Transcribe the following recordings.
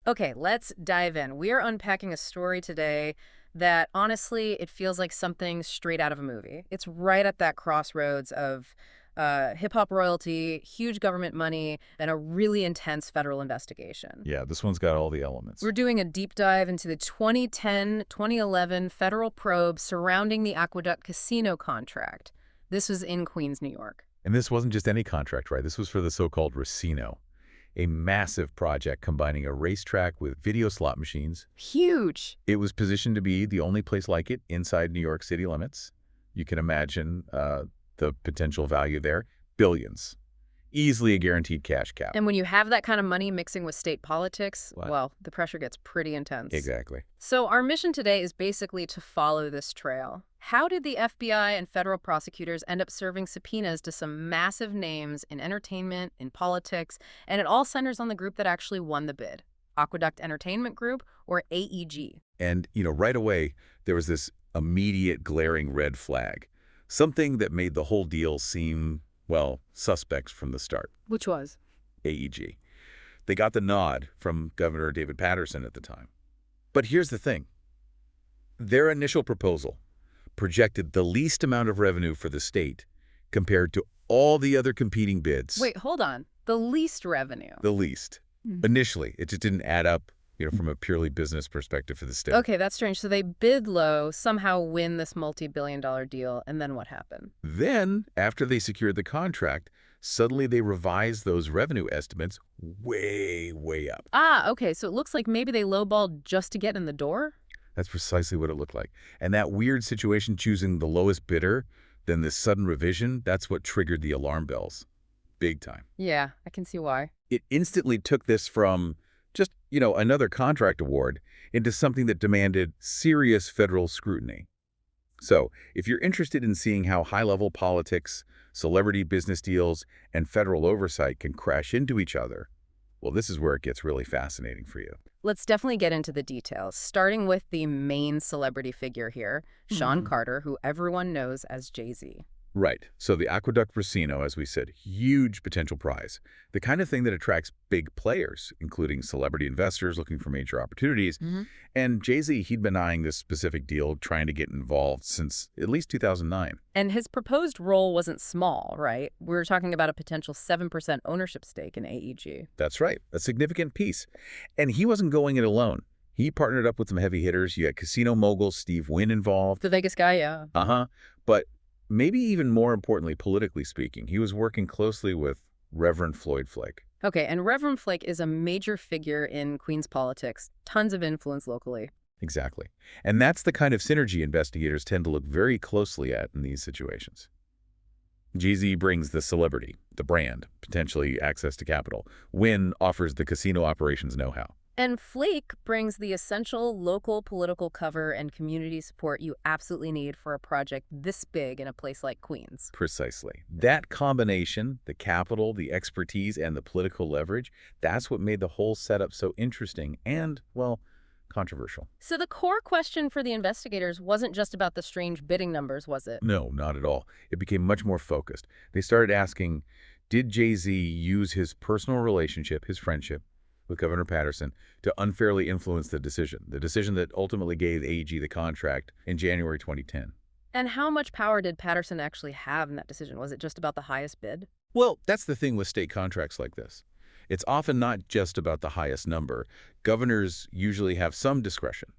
Okay, let's dive in. We are unpacking a story today that honestly, it feels like something straight out of a movie. It's right at that crossroads of hip hop royalty, huge government money, and a really intense federal investigation. Yeah, this one's got all the We're elements. doing a deep dive into the 2010-2011 federal probe surrounding the Aqueduct Casino contract. This was in Queens, New York. And this wasn't just any contract, right? This was for the so-called Racino, a massive project combining a racetrack with video slot machines. Huge. It was positioned to be the only place like it inside New York City limits. You can imagine the potential value there. Billions. Easily a guaranteed cash cow. And when you have that kind of money mixing with state politics, What? well, the pressure gets pretty intense. Exactly. So our mission today is basically to follow this trail. How did the FBI and federal prosecutors end up serving subpoenas to some massive names in entertainment, in politics, and it all centers on the group that actually won the bid, Aqueduct Entertainment Group, or AEG. And, right away, there was this immediate glaring red flag. Something that made the whole deal seem, well, suspect from the start. Which was? AEG. They got the nod from Governor David Paterson at the time. But here's the thing. Their initial proposal projected the least amount of revenue for the state compared to all the other competing bids. Wait, hold on. The least revenue. The least. Initially, it just didn't add up, from a purely business perspective for the state. Okay, that's strange. So they bid low, somehow win this multi-billion-dollar deal, and then what happened? Then, after they secured the contract, suddenly they revised those revenue estimates way, way up. Ah, okay, so it looks like maybe they lowballed just to get in the door? That's precisely what it looked like. And that weird situation choosing the lowest bidder, then this sudden revision, that's what triggered the alarm bells. Big time. Yeah, I can see why. It instantly took this from just, another contract award into something that demanded serious federal scrutiny. So, if you're interested in seeing how high-level politics, celebrity business deals, and federal oversight can crash into each other, well, this is where it gets really fascinating for you. Let's definitely get into the details, starting with the main celebrity figure here, Shawn Carter, who everyone knows as Jay-Z. Right. So the Aqueduct Racino, as we said, huge potential prize. The kind of thing that attracts big players, including celebrity investors looking for major opportunities. And Jay-Z, he'd been eyeing this specific deal, trying to get involved since at least 2009. And his proposed role wasn't small, right? We were talking about a potential 7% ownership stake in AEG. That's right. A significant piece. And he wasn't going it alone. He partnered up with some heavy hitters. You had casino mogul Steve Wynn involved. The Vegas guy, yeah. But maybe even more importantly, politically speaking, he was working closely with Reverend Floyd Flake. Okay, and Reverend Flake is a major figure in Queens politics, tons of influence locally. Exactly. And that's the kind of synergy investigators tend to look very closely at in these situations. Jay-Z brings the celebrity, the brand, potentially access to capital. Wynn offers the casino operations know-how. And Flake brings the essential local political cover and community support you absolutely need for a project this big in a place like Queens. Precisely. That combination, the capital, the expertise, and the political leverage, that's what made the whole setup so interesting and, well, controversial. So the core question for the investigators wasn't just about the strange bidding numbers, was it? No, not at all. It became much more focused. They started asking, did Jay-Z use his personal relationship, his friendship, with Governor Paterson to unfairly influence the decision that ultimately gave AEG the contract in January 2010. And how much power did Paterson actually have in that decision? Was it just about the highest bid? Well, that's the thing with state contracts like this. It's often not just about the highest number. Governors usually have some discretion.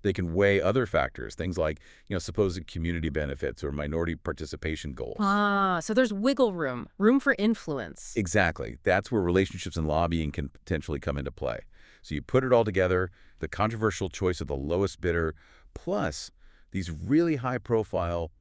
They can weigh other factors, things like, supposed community benefits or minority participation goals. Ah, so there's wiggle room for influence. Exactly. That's where relationships and lobbying can potentially come into play. So you put it all together, the controversial choice of the lowest bidder, plus these really high-profile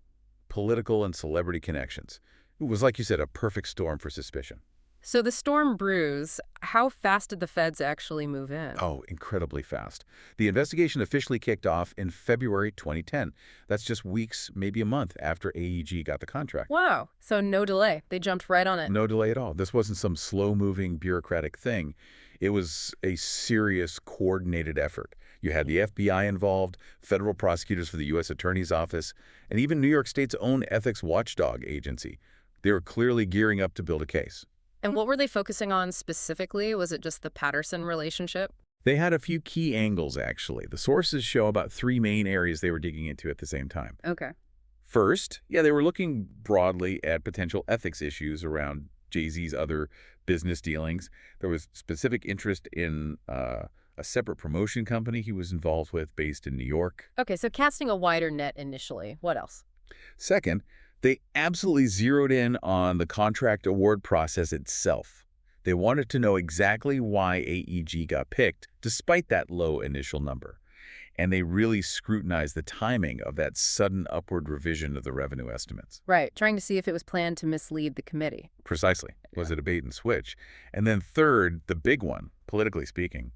political and celebrity connections. It was, like you said, a perfect storm for suspicion. So the storm brews. How fast did the feds actually move in? Oh, incredibly fast. The investigation officially kicked off in February 2010. That's just weeks, maybe a month after AEG got the contract. Wow. So no delay. They jumped right on it. No delay at all. This wasn't some slow-moving bureaucratic thing. It was a serious, coordinated effort. You had the FBI involved, federal prosecutors for the U.S. Attorney's Office, and even New York State's own ethics watchdog agency. They were clearly gearing up to build a case. And what were they focusing on specifically? Was it just the Paterson relationship? They had a few key angles, actually. The sources show about three main areas they were digging into at the same time. Okay. First, they were looking broadly at potential ethics issues around Jay-Z's other business dealings. There was specific interest in a separate promotion company he was involved with based in New York. Okay, so casting a wider net initially. What else? Second, they absolutely zeroed in on the contract award process itself. They wanted to know exactly why AEG got picked, despite that low initial number. And they really scrutinized the timing of that sudden upward revision of the revenue estimates. Right, trying to see if it was planned to mislead the committee. Precisely. Was it a bait and switch? And then third, the big one, politically speaking,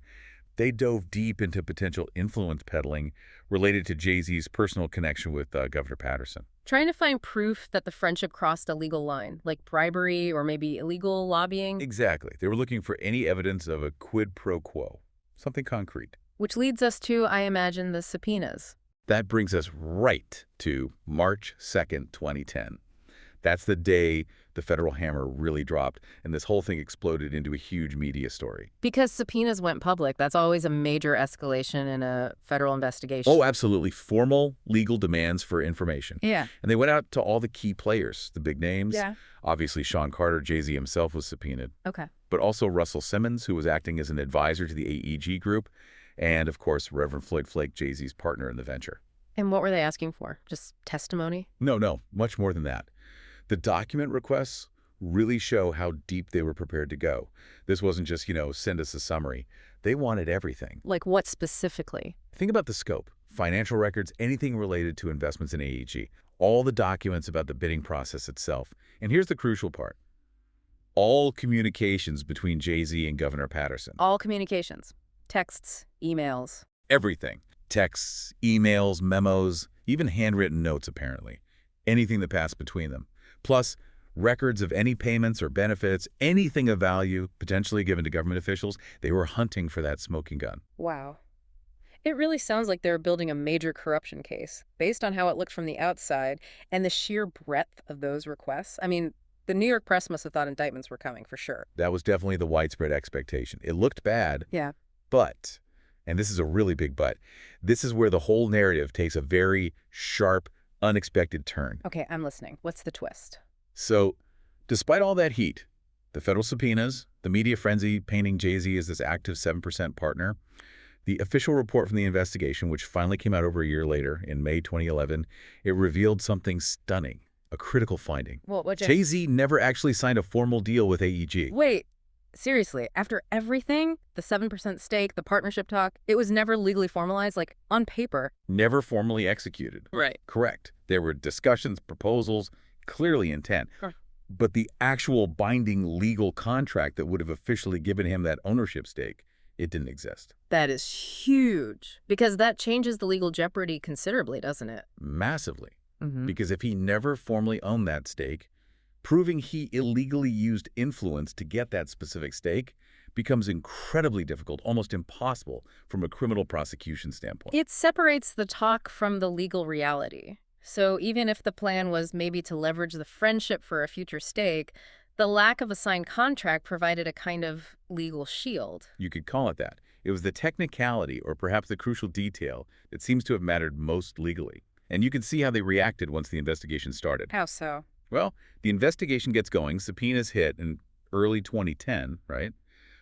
they dove deep into potential influence peddling related to Jay-Z's personal connection with Governor Paterson. Trying to find proof that the friendship crossed a legal line, like bribery or maybe illegal lobbying. Exactly. They were looking for any evidence of a quid pro quo, something concrete. Which leads us to, I imagine, the subpoenas. That brings us right to March 2nd, 2010. That's the day the federal hammer really dropped, and this whole thing exploded into a huge media story. Because subpoenas went public, that's always a major escalation in a federal investigation. Oh, absolutely. Formal legal demands for information. Yeah. And they went out to all the key players, the big names. Yeah. Obviously, Shawn Carter, Jay-Z himself was subpoenaed. Okay. But also Russell Simmons, who was acting as an advisor to the AEG group, and, of course, Reverend Floyd Flake, Jay-Z's partner in the venture. And what were they asking for? Just testimony? No, much more than that. The document requests really show how deep they were prepared to go. This wasn't just, send us a summary. They wanted everything. Like what specifically? Think about the scope. Financial records, anything related to investments in AEG. All the documents about the bidding process itself. And here's the crucial part. All communications between Jay-Z and Governor Paterson. All communications. Texts, emails. Everything. Texts, emails, memos, even handwritten notes, apparently. Anything that passed between them. Plus, records of any payments or benefits, anything of value potentially given to government officials. They were hunting for that smoking gun. Wow. It really sounds like they're building a major corruption case, based on how it looked from the outside and the sheer breadth of those requests. I mean, the New York press must have thought indictments were coming, for sure. That was definitely the widespread expectation. It looked bad. Yeah. But, and this is a really big but, this is where the whole narrative takes a very sharp, unexpected turn. Okay, I'm listening. What's the twist? So, despite all that heat, the federal subpoenas, the media frenzy painting Jay-Z as this active 7% partner, the official report from the investigation, which finally came out over a year later in May 2011, it revealed something stunning, a critical finding. What, Jay-Z never actually signed a formal deal with AEG. Wait, seriously, after everything, the 7% stake, the partnership talk, it was never legally formalized, like on paper. Never formally executed. Right. Correct. There were discussions, proposals, clearly intent. Sure. But the actual binding legal contract that would have officially given him that ownership stake, it didn't exist. That is huge, because that changes the legal jeopardy considerably, doesn't it? Massively. Mm-hmm. Because if he never formally owned that stake, proving he illegally used influence to get that specific stake becomes incredibly difficult, almost impossible from a criminal prosecution standpoint. It separates the talk from the legal reality. So even if the plan was maybe to leverage the friendship for a future stake, the lack of a signed contract provided a kind of legal shield. You could call it that. It was the technicality, or perhaps the crucial detail, that seems to have mattered most legally. And you can see how they reacted once the investigation started. How so? Well, the investigation gets going, subpoenas hit in early 2010, right?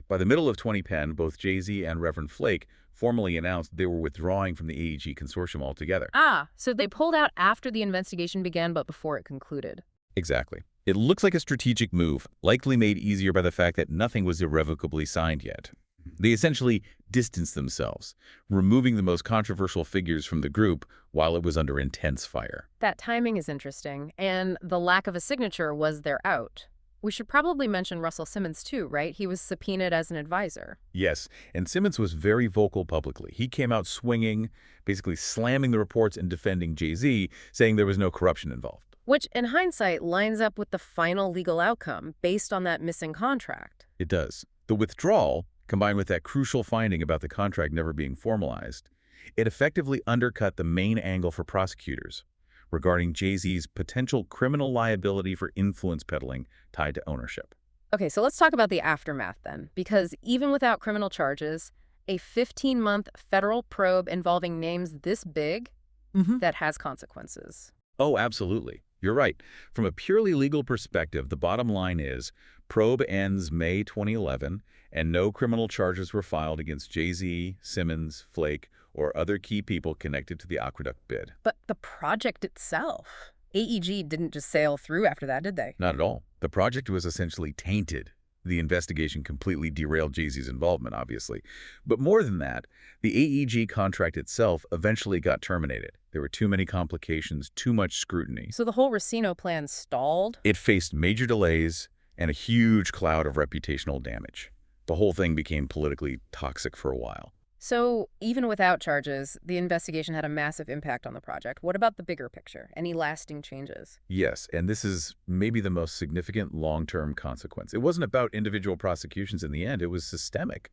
By the middle of 2010, both Jay-Z and Reverend Flake formally announced they were withdrawing from the AEG consortium altogether. Ah, so they pulled out after the investigation began but before it concluded. Exactly. It looks like a strategic move, likely made easier by the fact that nothing was irrevocably signed yet. They essentially distanced themselves, removing the most controversial figures from the group while it was under intense fire. That timing is interesting, and the lack of a signature was their out. We should probably mention Russell Simmons too, right? He was subpoenaed as an advisor. Yes, and Simmons was very vocal publicly. He came out swinging, basically slamming the reports and defending Jay-Z, saying there was no corruption involved. Which, in hindsight, lines up with the final legal outcome based on that missing contract. It does. The withdrawal, combined with that crucial finding about the contract never being formalized, it effectively undercut the main angle for prosecutors regarding Jay-Z's potential criminal liability for influence peddling tied to ownership. Okay, so let's talk about the aftermath then, because even without criminal charges, A 15-month federal probe involving names this big Hmm. that has consequences. Oh, absolutely. You're right. From a purely legal perspective, the bottom line is probe ends May 2011, and no criminal charges were filed against Jay-Z, Simmons, Flake, or other key people connected to the Aqueduct bid. But the project itself, AEG didn't just sail through after that, did they? Not at all. The project was essentially tainted. The investigation completely derailed Jay-Z's involvement, obviously. But more than that, the AEG contract itself eventually got terminated. There were too many complications, too much scrutiny. So the whole Racino plan stalled? It faced major delays and a huge cloud of reputational damage. The whole thing became politically toxic for a while. So even without charges, the investigation had a massive impact on the project. What about the bigger picture? Any lasting changes? Yes, and this is maybe the most significant long-term consequence. It wasn't about individual prosecutions in the end, it was systemic.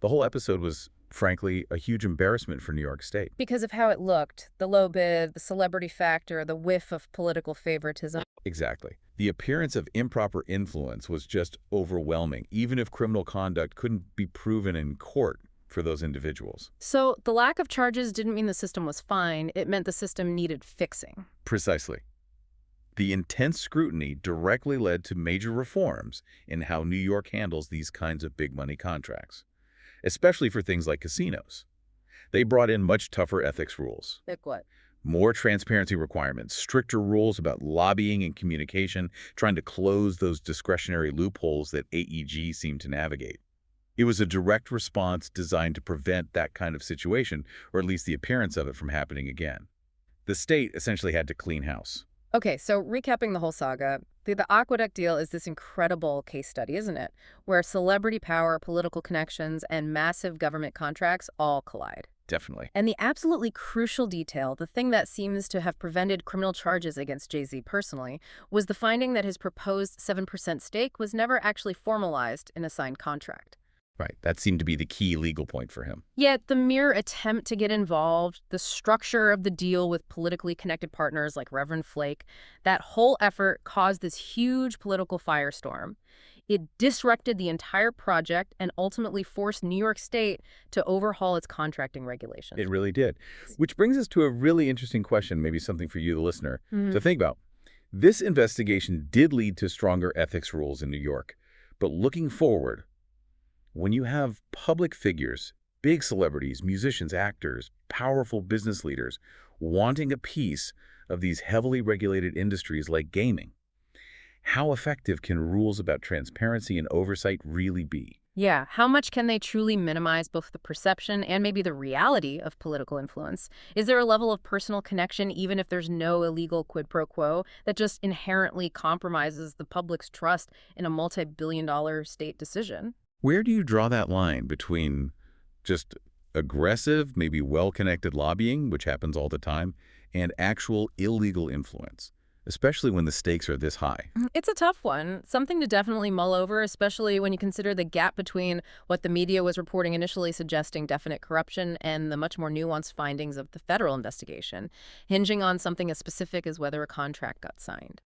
The whole episode was, frankly, a huge embarrassment for New York State. Because of how it looked, the low bid, the celebrity factor, the whiff of political favoritism. Exactly. The appearance of improper influence was just overwhelming, even if criminal conduct couldn't be proven in court for those individuals. So the lack of charges didn't mean the system was fine. It meant the system needed fixing. Precisely. The intense scrutiny directly led to major reforms in how New York handles these kinds of big money contracts, especially for things like casinos. They brought in much tougher ethics rules. Like what? More transparency requirements, stricter rules about lobbying and communication, trying to close those discretionary loopholes that AEG seemed to navigate. It was a direct response designed to prevent that kind of situation, or at least the appearance of it, from happening again. The state essentially had to clean house. Okay, so recapping the whole saga, the Aqueduct deal is this incredible case study, isn't it? Where celebrity power, political connections, and massive government contracts all collide. Definitely. And the absolutely crucial detail, the thing that seems to have prevented criminal charges against Jay-Z personally, was the finding that his proposed 7% stake was never actually formalized in a signed contract. Right. That seemed to be the key legal point for him. Yet the mere attempt to get involved, the structure of the deal with politically connected partners like Reverend Flake, that whole effort caused this huge political firestorm. It disrupted the entire project and ultimately forced New York State to overhaul its contracting regulations. It really did. Which brings us to a really interesting question, maybe something for you, the listener, to think about. This investigation did lead to stronger ethics rules in New York. But looking forward, when you have public figures, big celebrities, musicians, actors, powerful business leaders wanting a piece of these heavily regulated industries like gaming, how effective can rules about transparency and oversight really be? Yeah, how much can they truly minimize both the perception and maybe the reality of political influence? Is there a level of personal connection, even if there's no illegal quid pro quo, that just inherently compromises the public's trust in a multi-billion-dollar state decision? Where do you draw that line between just aggressive, maybe well-connected lobbying, which happens all the time, and actual illegal influence, especially when the stakes are this high? It's a tough one, something to definitely mull over, especially when you consider the gap between what the media was reporting initially suggesting definite corruption and the much more nuanced findings of the federal investigation, hinging on something as specific as whether a contract got signed.